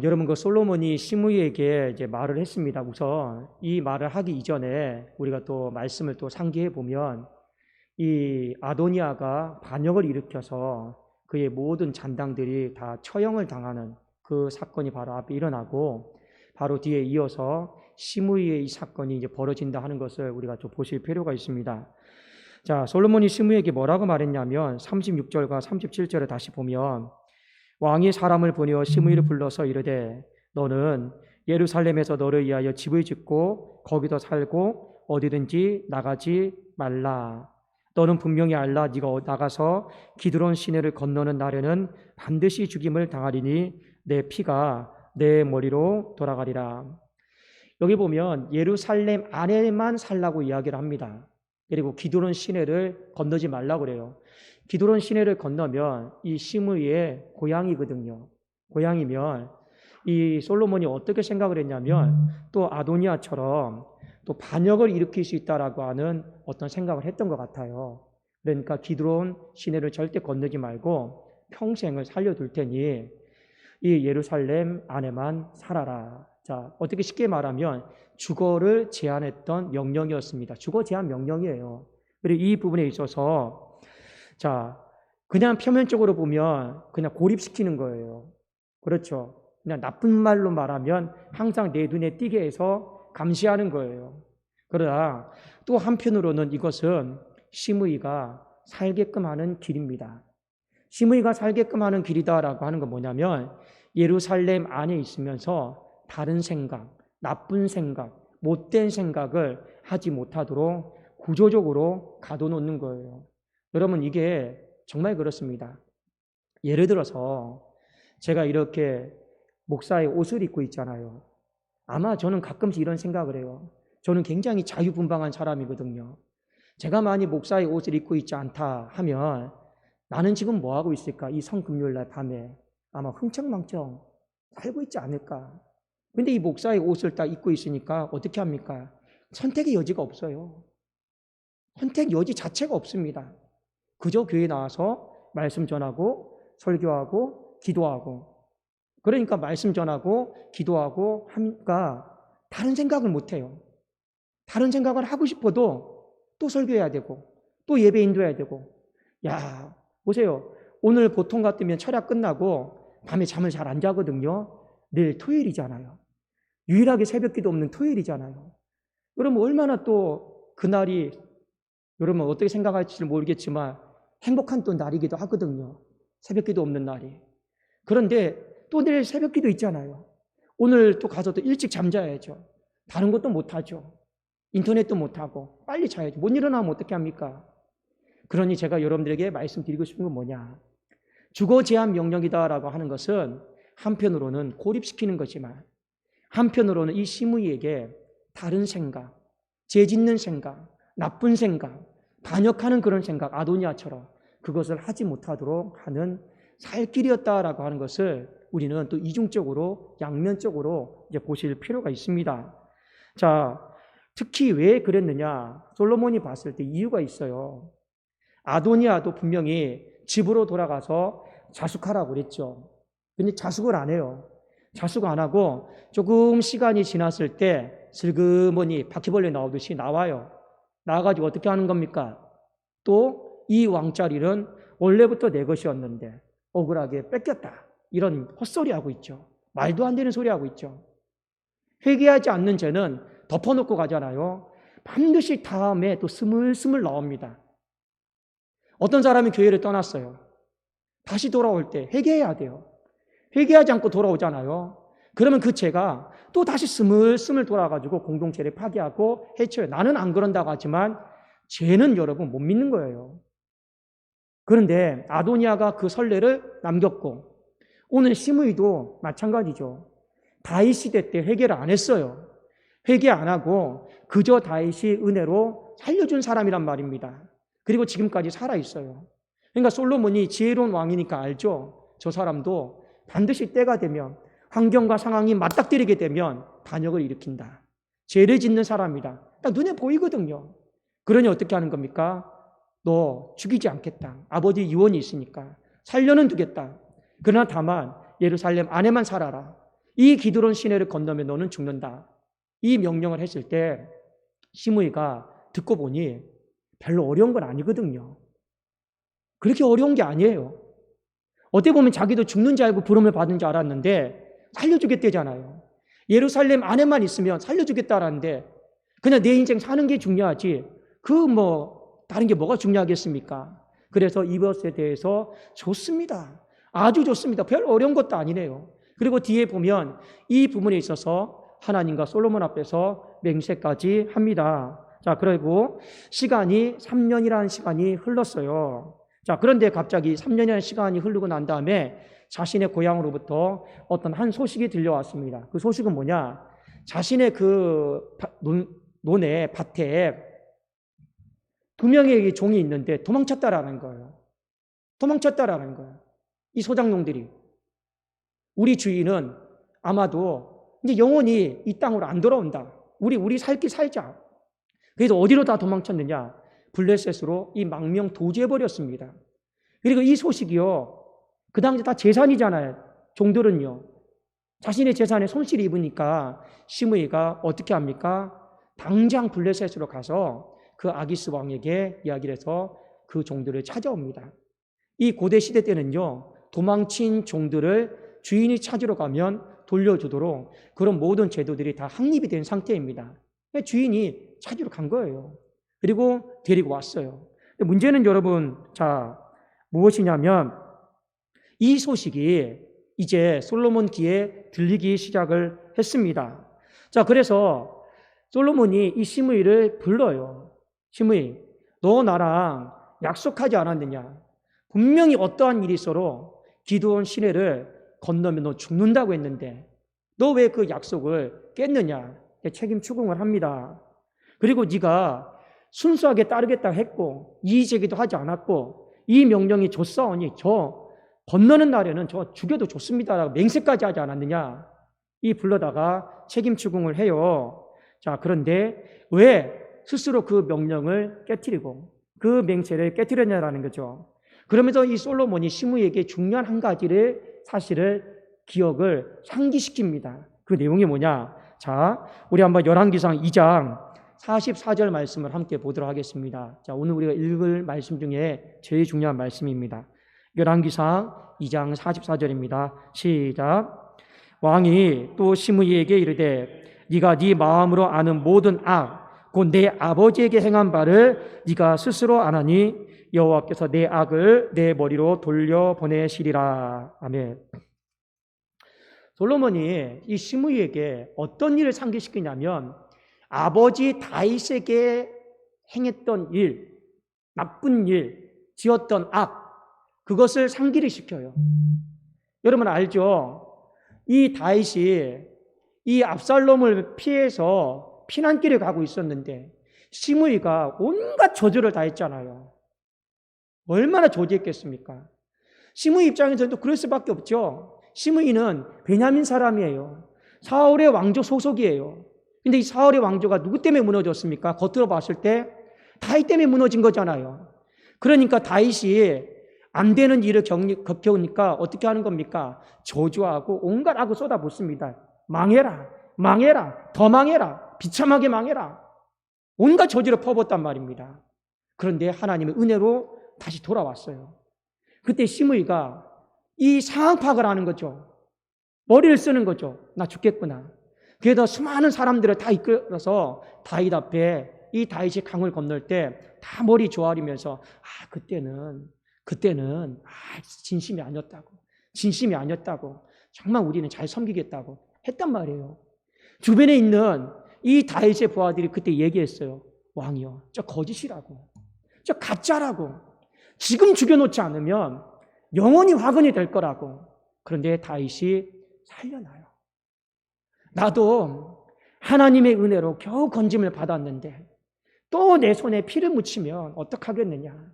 여러분, 그 솔로몬이 시므이에게 이제 말을 했습니다. 우선 이 말을 하기 이전에 우리가 또 말씀을 또 상기해 보면 이 아도니아가 반역을 일으켜서 그의 모든 잔당들이 다 처형을 당하는 그 사건이 바로 앞에 일어나고, 바로 뒤에 이어서 시므이의 이 사건이 이제 벌어진다 하는 것을 우리가 좀 보실 필요가 있습니다. 자, 솔로몬이 시므이에게 뭐라고 말했냐면 36절과 37절에 다시 보면, 왕이 사람을 보내어 시므이를 불러서 이르되 너는 예루살렘에서 너를 위하여 집을 짓고 거기서 살고 어디든지 나가지 말라. 너는 분명히 알라. 네가 나가서 기드론 시내를 건너는 날에는 반드시 죽임을 당하리니 내 피가 내 머리로 돌아가리라. 여기 보면 예루살렘 안에만 살라고 이야기를 합니다. 그리고 기드론 시내를 건너지 말라고 그래요. 기드론 시내를 건너면 이 시므이의 고향이거든요. 고향이면 이 솔로몬이 어떻게 생각을 했냐면 또 아도니아처럼 또 반역을 일으킬 수 있다라고 하는 어떤 생각을 했던 것 같아요. 그러니까 기드론 시내를 절대 건너지 말고 평생을 살려둘 테니 이 예루살렘 안에만 살아라. 자, 어떻게 쉽게 말하면 주거를 제한했던 명령이었습니다. 주거 제한 명령이에요. 그리고 이 부분에 있어서 자, 그냥 표면적으로 보면 그냥 고립시키는 거예요. 그렇죠. 그냥 나쁜 말로 말하면 항상 내 눈에 띄게 해서 감시하는 거예요. 그러나 또 한편으로는 이것은 시므이가 살게끔 하는 길입니다. 시므이가 살게끔 하는 길이다라고 하는 건 뭐냐면 예루살렘 안에 있으면서 다른 생각, 나쁜 생각, 못된 생각을 하지 못하도록 구조적으로 가둬놓는 거예요. 여러분, 이게 정말 그렇습니다. 예를 들어서 제가 이렇게 목사의 옷을 입고 있잖아요. 아마 저는 가끔씩 이런 생각을 해요. 저는 굉장히 자유분방한 사람이거든요. 제가 만약 목사의 옷을 입고 있지 않다 하면 나는 지금 뭐 하고 있을까? 이 성금요일날 밤에 아마 흥청망청 살고 있지 않을까? 근데 이 목사의 옷을 딱 입고 있으니까 어떻게 합니까? 선택의 여지가 없어요. 선택 여지 자체가 없습니다. 그저 교회에 나와서 말씀 전하고 설교하고 기도하고, 그러니까 말씀 전하고 기도하고 하니까 다른 생각을 못해요. 다른 생각을 하고 싶어도 또 설교해야 되고 또 예배 인도해야 되고. 야, 보세요. 오늘 보통 같으면 철야 끝나고 밤에 잠을 잘 안 자거든요. 내일 토요일이잖아요. 유일하게 새벽기도 없는 토요일이잖아요. 여러분, 얼마나 또 그날이 여러분 어떻게 생각할지 모르겠지만 행복한 또 날이기도 하거든요. 새벽기도 없는 날이. 그런데 또 내일 새벽기도 있잖아요. 오늘 또 가서 또 일찍 잠자야죠. 다른 것도 못하죠. 인터넷도 못하고 빨리 자야죠. 못 일어나면 어떻게 합니까? 그러니 제가 여러분들에게 말씀드리고 싶은 건 뭐냐, 주거 제한 명령이다라고 하는 것은 한편으로는 고립시키는 거지만 한편으로는 이 시므이에게 다른 생각, 죄짓는 생각, 나쁜 생각, 반역하는 그런 생각, 아도니아처럼 그것을 하지 못하도록 하는 살 길이었다라고 하는 것을 우리는 또 이중적으로, 양면적으로 이제 보실 필요가 있습니다. 자, 특히 왜 그랬느냐? 솔로몬이 봤을 때 이유가 있어요. 아도니아도 분명히 집으로 돌아가서 자숙하라고 그랬죠. 근데 자숙을 안 해요. 자숙 안 하고 조금 시간이 지났을 때 슬그머니 바퀴벌레 나오듯이 나와요. 나와가지고 어떻게 하는 겁니까? 또 이 왕자리는 원래부터 내 것이었는데 억울하게 뺏겼다. 이런 헛소리 하고 있죠. 말도 안 되는 소리 하고 있죠. 회개하지 않는 죄는 덮어놓고 가잖아요. 반드시 다음에 또 스물스물 나옵니다. 어떤 사람이 교회를 떠났어요. 다시 돌아올 때 회개해야 돼요. 회개하지 않고 돌아오잖아요. 그러면 그 죄가 또 다시 스물스물 돌아가지고 공동체를 파괴하고 해쳐요. 나는 안 그런다고 하지만 죄는 여러분 못 믿는 거예요. 그런데 아도니아가 그 선례를 남겼고 오늘 시므이도 마찬가지죠. 다윗 시대 때 회개를 안 했어요. 회개 안 하고 그저 다윗이 은혜로 살려준 사람이란 말입니다. 그리고 지금까지 살아있어요. 그러니까 솔로몬이 지혜로운 왕이니까 알죠. 저 사람도 반드시 때가 되면 환경과 상황이 맞닥뜨리게 되면 반역을 일으킨다. 죄를 짓는 사람이다. 딱 눈에 보이거든요. 그러니 어떻게 하는 겁니까? 너 죽이지 않겠다. 아버지 유언이 있으니까 살려는 두겠다. 그러나 다만 예루살렘 안에만 살아라. 이 기드론 시내를 건너면 너는 죽는다. 이 명령을 했을 때 시므이가 듣고 보니 별로 어려운 건 아니거든요. 그렇게 어려운 게 아니에요. 어떻게 보면 자기도 죽는 줄 알고 부름을 받은 줄 알았는데 살려주겠다잖아요. 예루살렘 안에만 있으면 살려주겠다라는데 그냥 내 인생 사는 게 중요하지 다른 게 뭐가 중요하겠습니까? 그래서 이것에 대해서 좋습니다. 아주 좋습니다. 별 어려운 것도 아니네요. 그리고 뒤에 보면 이 부분에 있어서 하나님과 솔로몬 앞에서 맹세까지 합니다. 자, 그리고 시간이 3년이라는 시간이 흘렀어요. 자, 그런데 갑자기 3년이라는 시간이 흐르고 난 다음에 자신의 고향으로부터 어떤 한 소식이 들려왔습니다. 그 소식은 뭐냐? 자신의 그 논에 밭에 2명의 종이 있는데 도망쳤다라는 거예요. 도망쳤다라는 거예요. 이 소장농들이. 우리 주인은 아마도 이제 영원히 이 땅으로 안 돌아온다. 우리 살 길 살자. 그래서 어디로 다 도망쳤느냐? 블레셋으로 이 망명 도주해버렸습니다. 그리고 이 소식이요. 그 당시 다 재산이잖아요. 종들은요. 자신의 재산에 손실이 입으니까 시므이가 어떻게 합니까? 당장 블레셋으로 가서 그 아기스 왕에게 이야기를 해서 그 종들을 찾아옵니다. 이 고대 시대 때는요. 도망친 종들을 주인이 찾으러 가면 돌려주도록 그런 모든 제도들이 다 확립이 된 상태입니다. 주인이 찾으러 간 거예요. 그리고 데리고 왔어요. 문제는 여러분, 자, 무엇이냐면 이 소식이 이제 솔로몬 귀에 들리기 시작을 했습니다. 자, 그래서 솔로몬이 이 시므이를 불러요. 시므이, 너 나랑 약속하지 않았느냐? 분명히 어떠한 일이 있어도 기드온 시내를 건너면 너 죽는다고 했는데 너 왜 그 약속을 깼느냐? 책임 추궁을 합니다. 그리고 네가 순수하게 따르겠다 했고 이의제기도 하지 않았고 이 명령이 좋사오니 저 건너는 날에는 저 죽여도 좋습니다라고 맹세까지 하지 않았느냐? 이 불러다가 책임 추궁을 해요. 자, 그런데 왜 스스로 그 명령을 깨트리고 그 맹세를 깨트렸냐라는 거죠. 그러면서 이 솔로몬이 시므이에게 중요한 한 가지를 사실을 기억을 상기시킵니다. 그 내용이 뭐냐? 자, 우리 한번 열왕기상 2장 44절 말씀을 함께 보도록 하겠습니다. 자, 오늘 우리가 읽을 말씀 중에 제일 중요한 말씀입니다. 열왕기상 2장 44절입니다. 시작. 왕이 또 시므이에게 이르되 네가 네 마음으로 아는 모든 악, 곧 내 아버지에게 행한 바를 네가 스스로 아나니 여호와께서 내 악을 내 머리로 돌려보내시리라. 아멘. 솔로몬이 이 시므이에게 어떤 일을 상기시키냐면 아버지 다윗에게 행했던 일, 나쁜 일, 지었던 악, 그것을 상기를 시켜요. 여러분 알죠? 이 다윗이 이 압살롬을 피해서 피난길을 가고 있었는데 시므이가 온갖 저주를 다 했잖아요. 얼마나 저주했겠습니까? 시므이 입장에서도 그럴 수밖에 없죠. 시므이는 베냐민 사람이에요. 사울의 왕조 소속이에요. 근데 이 사울의 왕조가 누구 때문에 무너졌습니까? 겉으로 봤을 때 다윗 때문에 무너진 거잖아요. 그러니까 다윗이 안 되는 일을 겪으니까 어떻게 하는 겁니까? 저주하고 온갖 악을 쏟아붓습니다. 망해라, 망해라, 더 망해라, 비참하게 망해라. 온갖 저주를 퍼붓단 말입니다. 그런데 하나님의 은혜로 다시 돌아왔어요. 그때 시므이가 이 상황 파악을 하는 거죠. 머리를 쓰는 거죠. 나 죽겠구나. 그래서 수많은 사람들을 다 이끌어서 다윗 앞에 이 다윗이 강을 건널 때 다 머리 조아리면서 그때는 진심이 아니었다고. 진심이 아니었다고. 정말 우리는 잘 섬기겠다고 했단 말이에요. 주변에 있는 이 다윗의 부하들이 그때 얘기했어요. 왕이요, 저 거짓이라고. 저 가짜라고. 지금 죽여놓지 않으면 영원히 화근이 될 거라고. 그런데 다윗이 살려놔요. 나도 하나님의 은혜로 겨우 건짐을 받았는데 또 내 손에 피를 묻히면 어떡하겠느냐.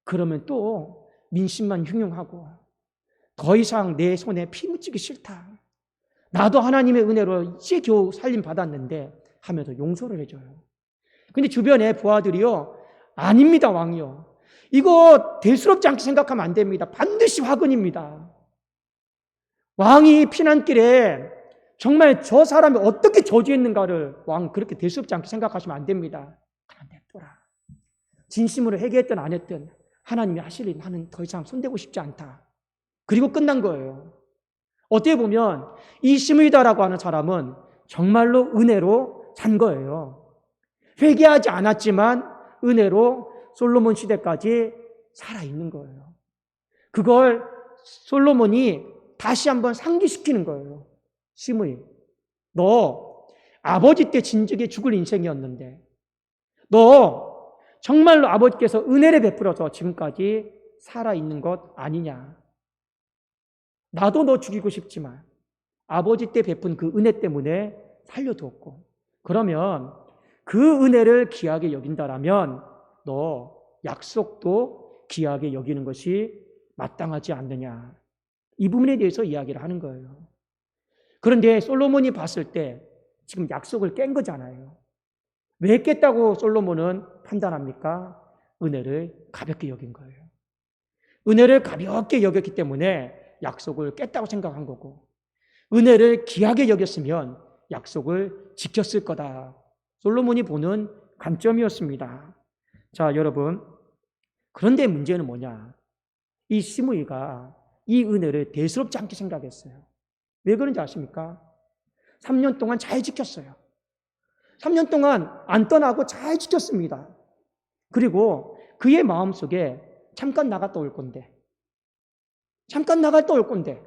그러면 또 민심만 흉흉하고 더 이상 내 손에 피 묻히기 싫다. 나도 하나님의 은혜로 이제 겨우 살림 받았는데 하면서 용서를 해줘요. 근데 주변에 부하들이요, 아닙니다 왕이요, 이거 대수롭지 않게 생각하면 안 됩니다. 반드시 화근입니다. 왕이 피난길에 정말 저 사람이 어떻게 저주했는가를 왕 그렇게 대수롭지 않게 생각하시면 안 됩니다. 그냥 냅둬라. 진심으로 회개했든 안 했든 하나님이 하실 일 나는 더 이상 손대고 싶지 않다. 그리고 끝난 거예요. 어떻게 보면 이 시므이다라고 하는 사람은 정말로 은혜로 산 거예요. 회개하지 않았지만 은혜로 솔로몬 시대까지 살아있는 거예요. 그걸 솔로몬이 다시 한번 상기시키는 거예요. 시므이, 너 아버지 때 진즉에 죽을 인생이었는데 너 정말로 아버지께서 은혜를 베풀어서 지금까지 살아있는 것 아니냐. 나도 너 죽이고 싶지만 아버지 때 베푼 그 은혜 때문에 살려두었고, 그러면 그 은혜를 귀하게 여긴다라면 너 약속도 귀하게 여기는 것이 마땅하지 않느냐. 이 부분에 대해서 이야기를 하는 거예요. 그런데 솔로몬이 봤을 때 지금 약속을 깬 거잖아요. 왜 깼다고 솔로몬은 판단합니까? 은혜를 가볍게 여긴 거예요. 은혜를 가볍게 여겼기 때문에 약속을 깼다고 생각한 거고, 은혜를 귀하게 여겼으면 약속을 지켰을 거다. 솔로몬이 보는 관점이었습니다. 자, 여러분. 그런데 문제는 뭐냐? 이 시므이가 이 은혜를 대수롭지 않게 생각했어요. 왜 그런지 아십니까? 3년 동안 잘 지켰어요. 3년 동안 안 떠나고 잘 지켰습니다. 그리고 그의 마음속에 잠깐 나갔다 올 건데, 잠깐 나갔다 올 건데,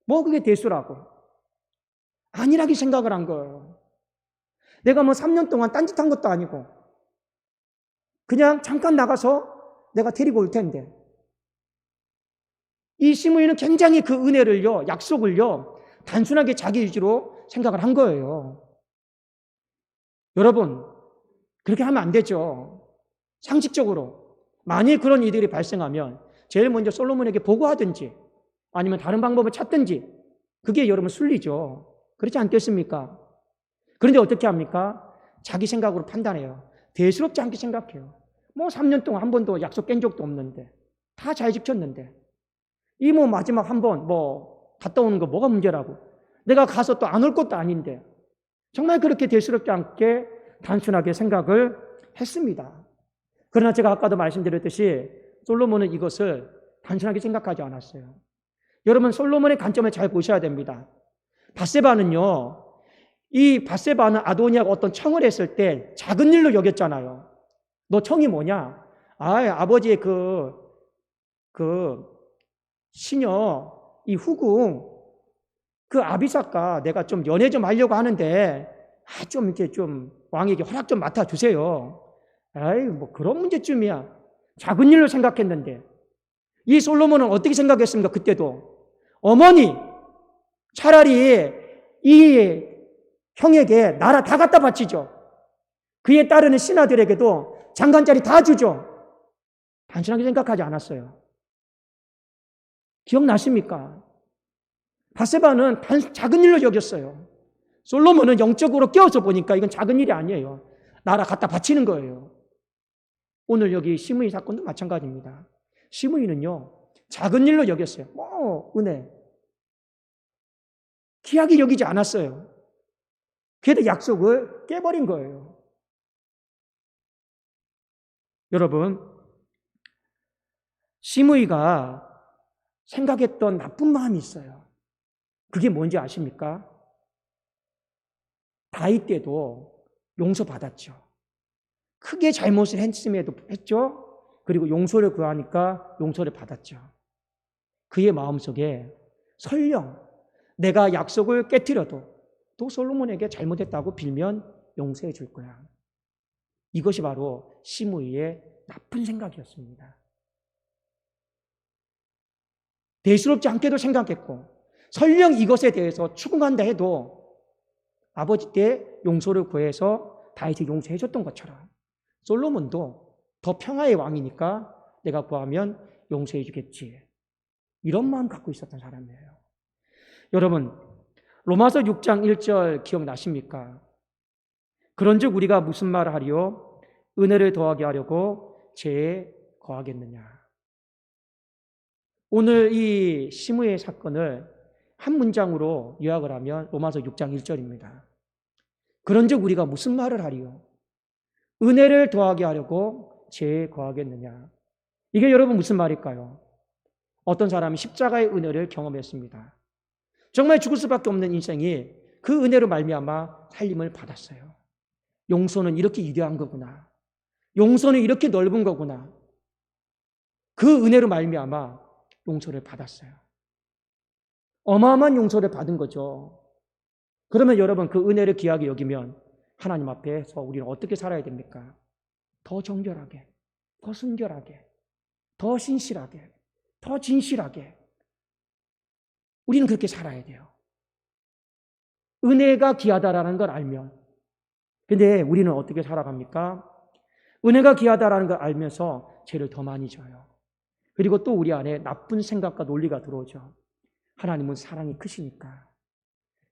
뭐 그게 대수라고? 아니라고 생각을 한 거예요. 내가 뭐 3년 동안 딴짓한 것도 아니고, 그냥 잠깐 나가서 내가 데리고 올 텐데. 이 시므이는 굉장히 그 은혜를요, 약속을요, 단순하게 자기 의지로 생각을 한 거예요. 여러분, 그렇게 하면 안 되죠. 상식적으로. 만일 그런 일들이 발생하면 제일 먼저 솔로몬에게 보고하든지 아니면 다른 방법을 찾든지, 그게 여러분 순리죠. 그렇지 않겠습니까? 그런데 어떻게 합니까? 자기 생각으로 판단해요. 대수롭지 않게 생각해요. 뭐 3년 동안 한 번도 약속 깬 적도 없는데, 다 잘 지켰는데, 이 뭐 마지막 한 번 뭐 갔다 오는 거 뭐가 문제라고? 내가 가서 또 안 올 것도 아닌데, 정말 그렇게 대수롭지 않게 단순하게 생각을 했습니다. 그러나 제가 아까도 말씀드렸듯이 솔로몬은 이것을 단순하게 생각하지 않았어요. 여러분, 솔로몬의 관점을 잘 보셔야 됩니다. 밧세바는요, 이 밧세바는 아도니아가 어떤 청을 했을 때 작은 일로 여겼잖아요. 너 청이 뭐냐? 아버지의 그 시녀, 이 후궁, 그 아비삭과 내가 좀 연애 좀 하려고 하는데, 좀 이렇게 좀 왕에게 허락 좀 맡아주세요. 뭐 그런 문제쯤이야. 작은 일로 생각했는데, 이 솔로몬은 어떻게 생각했습니까? 그때도. 어머니, 차라리 이 형에게 나라 다 갖다 바치죠. 그에 따르는 신하들에게도 장관자리 다 주죠. 단순하게 생각하지 않았어요. 기억나십니까? 밧세바는 작은 일로 여겼어요. 솔로몬은 영적으로 깨어서 보니까 이건 작은 일이 아니에요. 나라 갖다 바치는 거예요. 오늘 여기 시므이 사건도 마찬가지입니다. 시므이는요, 작은 일로 여겼어요. 은혜. 귀하게 여기지 않았어요. 그래도 약속을 깨버린 거예요. 여러분, 시므이가 생각했던 나쁜 마음이 있어요. 그게 뭔지 아십니까? 다윗 때도 용서받았죠. 크게 잘못을 했음에도 했죠. 그리고 용서를 구하니까 용서를 받았죠. 그의 마음속에 설령 내가 약속을 깨뜨려도 또 솔로몬에게 잘못했다고 빌면 용서해 줄 거야. 이것이 바로 시므이의 나쁜 생각이었습니다. 대수롭지 않게도 생각했고, 설령 이것에 대해서 추궁한다 해도 아버지 때 용서를 구해서 다윗이 용서해 줬던 것처럼 솔로몬도 더 평화의 왕이니까 내가 구하면 용서해 주겠지. 이런 마음 갖고 있었던 사람이에요. 여러분, 로마서 6장 1절 기억나십니까? 그런즉 우리가 무슨 말을 하리요? 은혜를 더하게 하려고 죄에 거하겠느냐. 오늘 이 시므의 사건을 한 문장으로 요약을 하면 로마서 6장 1절입니다. 그런즉 우리가 무슨 말을 하리요? 은혜를 더하게 하려고 죄에 거하겠느냐? 이게 여러분 무슨 말일까요? 어떤 사람이 십자가의 은혜를 경험했습니다. 정말 죽을 수밖에 없는 인생이 그 은혜로 말미암아 살림을 받았어요. 용서는 이렇게 위대한 거구나. 용서는 이렇게 넓은 거구나. 그 은혜로 말미암아 용서를 받았어요. 어마어마한 용서를 받은 거죠. 그러면 여러분 그 은혜를 귀하게 여기면 하나님 앞에서 우리는 어떻게 살아야 됩니까? 더 정결하게, 더 순결하게, 더 신실하게, 더 진실하게 우리는 그렇게 살아야 돼요. 은혜가 귀하다라는 걸 알면. 근데 우리는 어떻게 살아갑니까? 은혜가 귀하다라는 걸 알면서 죄를 더 많이 져요. 그리고 또 우리 안에 나쁜 생각과 논리가 들어오죠. 하나님은 사랑이 크시니까,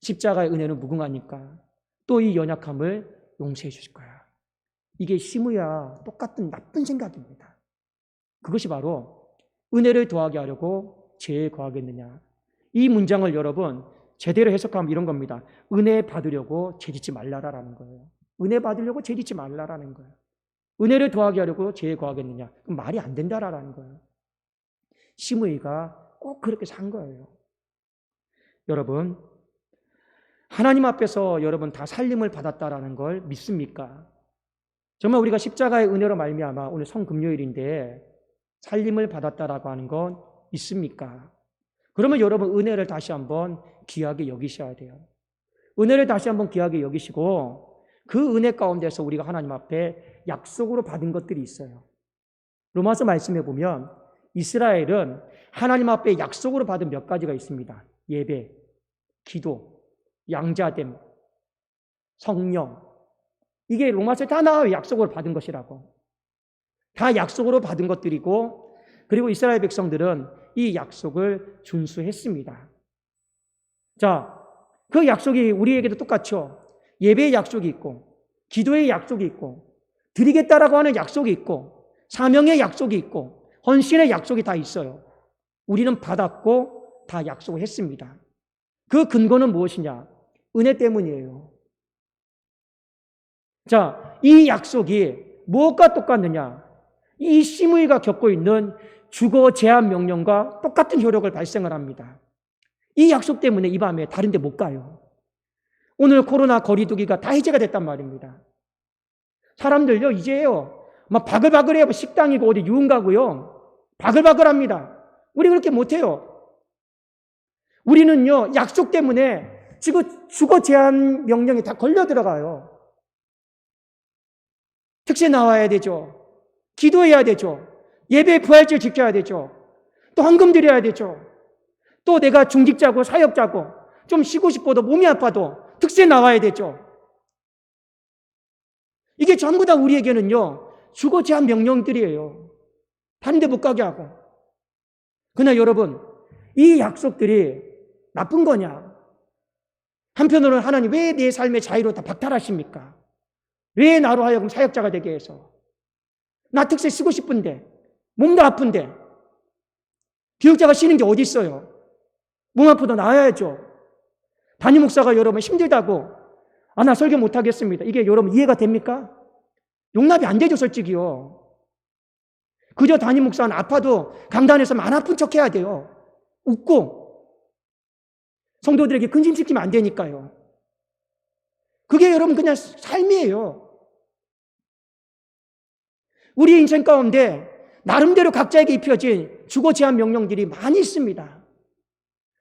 십자가의 은혜는 무궁하니까 또 이 연약함을 용서해 주실 거야. 이게 시무야 똑같은 나쁜 생각입니다. 그것이 바로 은혜를 더하게 하려고 죄에 거하겠느냐. 이 문장을 여러분 제대로 해석하면 이런 겁니다. 은혜 받으려고 죄짓지 말라라는 거예요. 은혜 받으려고 죄짓지 말라라는 거예요. 은혜를 더하게 하려고 죄에 거하겠느냐. 그럼 말이 안 된다라는 거예요. 시므이가 꼭 그렇게 산 거예요. 여러분, 하나님 앞에서 여러분 다 살림을 받았다라는 걸 믿습니까? 정말 우리가 십자가의 은혜로 말미암아 오늘 성금요일인데 살림을 받았다라고 하는 건 믿습니까? 그러면 여러분 은혜를 다시 한번 귀하게 여기셔야 돼요. 은혜를 다시 한번 귀하게 여기시고 그 은혜 가운데서 우리가 하나님 앞에 약속으로 받은 것들이 있어요. 로마서 말씀해 보면 이스라엘은 하나님 앞에 약속으로 받은 몇 가지가 있습니다. 예배, 기도, 양자됨, 성령. 이게 로마서에 다 나와요. 약속으로 받은 것이라고. 다 약속으로 받은 것들이고, 그리고 이스라엘 백성들은 이 약속을 준수했습니다. 자, 그 약속이 우리에게도 똑같죠. 예배의 약속이 있고, 기도의 약속이 있고, 드리겠다라고 하는 약속이 있고, 사명의 약속이 있고, 헌신의 약속이 다 있어요. 우리는 받았고 다 약속을 했습니다. 그 근거는 무엇이냐? 은혜 때문이에요. 자, 이 약속이 무엇과 똑같느냐? 이 시므이가 겪고 있는 주거 제한 명령과 똑같은 효력을 발생을 합니다. 이 약속 때문에 이 밤에 다른 데 못 가요. 오늘 코로나 거리두기가 다 해제가 됐단 말입니다. 사람들요, 이제요, 막 바글바글해요. 식당이고 어디 유흥 가고요. 바글바글합니다. 우리 그렇게 못해요. 우리는요, 약속 때문에 지금 주거 제한 명령이 다 걸려 들어가요. 특세 나와야 되죠. 기도해야 되죠. 예배 부활절 지켜야 되죠. 또 헌금 드려야 되죠. 또 내가 중직자고 사역자고 좀 쉬고 싶어도 몸이 아파도 특세 나와야 되죠. 이게 전부 다 우리에게는요, 주거 제한 명령들이에요. 다른 데 못 가게 하고. 그러나 여러분, 이 약속들이 나쁜 거냐? 한편으로는 하나님 왜 내 삶의 자유로 다 박탈하십니까? 왜 나로 하여금 사역자가 되게 해서? 나 특세 쓰고 싶은데, 몸도 아픈데, 교육자가 쉬는 게 어디 있어요? 몸 아프도 나아야죠. 담임 목사가 여러분 힘들다고, 나 설교 못하겠습니다. 이게 여러분 이해가 됩니까? 용납이 안 되죠, 솔직히요. 그저 담임 목사는 아파도 강단에서 안 아픈 척 해야 돼요. 웃고. 성도들에게 근심시키면 안 되니까요. 그게 여러분 그냥 삶이에요. 우리 인생 가운데 나름대로 각자에게 입혀진 주거 제한 명령들이 많이 있습니다.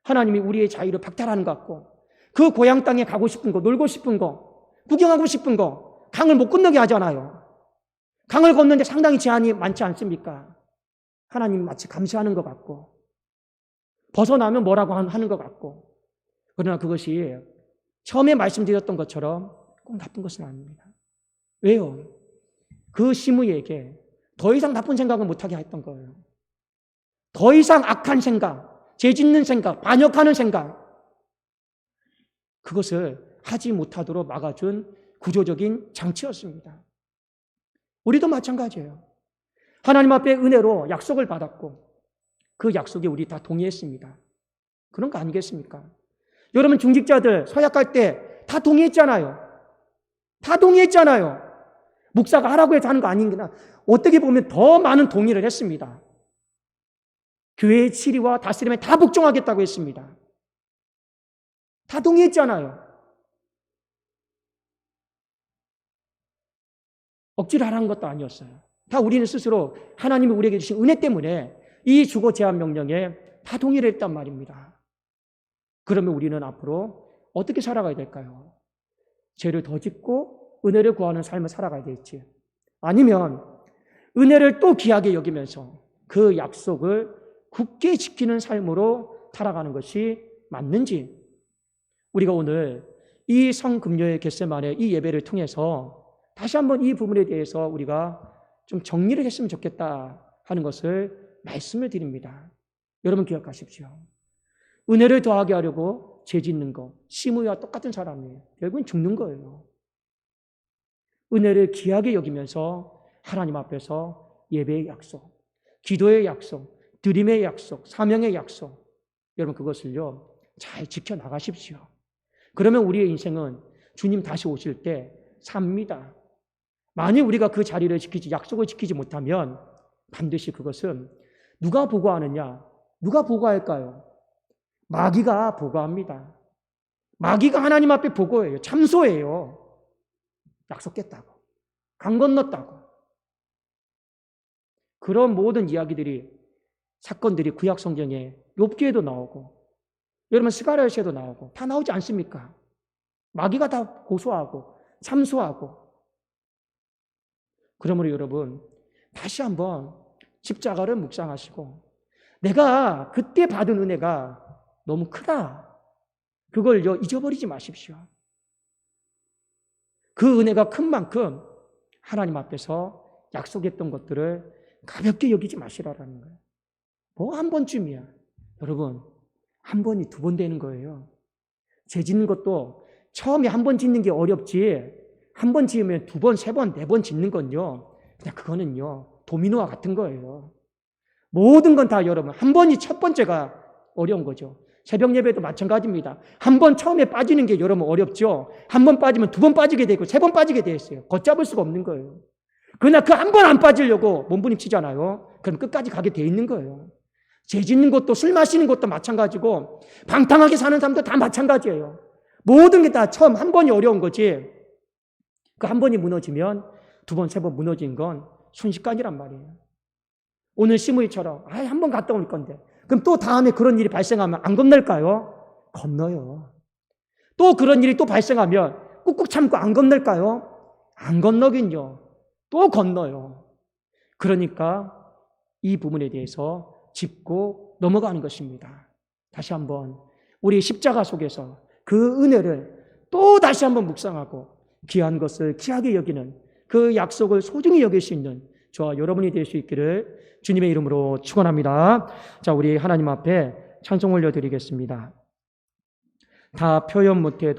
하나님이 우리의 자유를 박탈하는 것 같고, 그 고향 땅에 가고 싶은 거, 놀고 싶은 거, 구경하고 싶은 거, 강을 못 건너게 하잖아요. 강을 건너는데 상당히 제한이 많지 않습니까? 하나님 마치 감시하는 것 같고, 벗어나면 뭐라고 하는 것 같고. 그러나 그것이 처음에 말씀드렸던 것처럼 꼭 나쁜 것은 아닙니다. 왜요? 그 시므이에게 더 이상 나쁜 생각을 못하게 했던 거예요. 더 이상 악한 생각, 죄짓는 생각, 반역하는 생각, 그것을 하지 못하도록 막아준 구조적인 장치였습니다. 우리도 마찬가지예요. 하나님 앞에 은혜로 약속을 받았고 그 약속에 우리 다 동의했습니다. 그런 거 아니겠습니까? 여러분 중직자들 서약할 때 다 동의했잖아요. 다 동의했잖아요. 목사가 하라고 해서 하는 거 아닌가. 어떻게 보면 더 많은 동의를 했습니다. 교회의 치리와 다스림에 다 복종하겠다고 했습니다. 다 동의했잖아요. 억지로 하라는 것도 아니었어요. 다 우리는 스스로 하나님이 우리에게 주신 은혜 때문에 이 주거 제한 명령에 다 동의를 했단 말입니다. 그러면 우리는 앞으로 어떻게 살아가야 될까요? 죄를 더 짓고 은혜를 구하는 삶을 살아가야 될지, 아니면 은혜를 또 귀하게 여기면서 그 약속을 굳게 지키는 삶으로 살아가는 것이 맞는지, 우리가 오늘 이 성금요일 겟세마네 이 예배를 통해서 다시 한번 이 부분에 대해서 우리가 좀 정리를 했으면 좋겠다 하는 것을 말씀을 드립니다. 여러분 기억하십시오. 은혜를 더하게 하려고 죄 짓는 거, 시므이와 똑같은 사람이에요. 결국은 죽는 거예요. 은혜를 귀하게 여기면서 하나님 앞에서 예배의 약속, 기도의 약속, 드림의 약속, 사명의 약속, 여러분 그것을요 잘 지켜나가십시오. 그러면 우리의 인생은 주님 다시 오실 때 삽니다. 만약 우리가 그 자리를 지키지, 약속을 지키지 못하면 반드시 그것은 누가 보고하느냐? 누가 보고할까요? 마귀가 보고합니다. 마귀가 하나님 앞에 보고해요. 참소해요. 약속했다고, 강 건넜다고. 그런 모든 이야기들이, 사건들이 구약 성경에 욥기에도 나오고, 여러분 스가랴서에도 나오고 다 나오지 않습니까? 마귀가 다 고소하고 참소하고. 그러므로 여러분 다시 한번 십자가를 묵상하시고, 내가 그때 받은 은혜가 너무 크다, 그걸 잊어버리지 마십시오. 그 은혜가 큰 만큼 하나님 앞에서 약속했던 것들을 가볍게 여기지 마시라라는 거예요. 뭐 한 번쯤이야. 여러분 한 번이 두 번 되는 거예요. 죄 짓는 것도 처음에 한 번 짓는 게 어렵지, 한 번 지으면 두 번, 세 번, 네 번 짓는 건요, 그냥 그거는요 도미노와 같은 거예요. 모든 건 다 여러분 한 번이 첫 번째가 어려운 거죠. 새벽 예배도 마찬가지입니다. 한 번 처음에 빠지는 게 여러분 어렵죠. 한 번 빠지면 두 번 빠지게 되고 세 번 빠지게 돼 있어요. 걷잡을 수가 없는 거예요. 그러나 그 한 번 안 빠지려고 몸부림치잖아요. 그럼 끝까지 가게 돼 있는 거예요. 죄 짓는 것도, 술 마시는 것도 마찬가지고, 방탕하게 사는 사람도 다 마찬가지예요. 모든 게 다 처음 한 번이 어려운 거지, 그 한 번이 무너지면 두 번, 세 번 무너진 건 순식간이란 말이에요. 오늘 시므이처럼 한 번 갔다 올 건데, 그럼 또 다음에 그런 일이 발생하면 안 건널까요? 건너요. 또 그런 일이 또 발생하면 꾹꾹 참고 안 건널까요? 안 건너긴요. 또 건너요. 그러니까 이 부분에 대해서 짚고 넘어가는 것입니다. 다시 한번 우리 십자가 속에서 그 은혜를 또 다시 한번 묵상하고, 귀한 것을 귀하게 여기는 그 약속을 소중히 여길 수 있는 저와 여러분이 될 수 있기를 주님의 이름으로 축원합니다. 자, 우리 하나님 앞에 찬송 올려드리겠습니다. 다 표현 못해도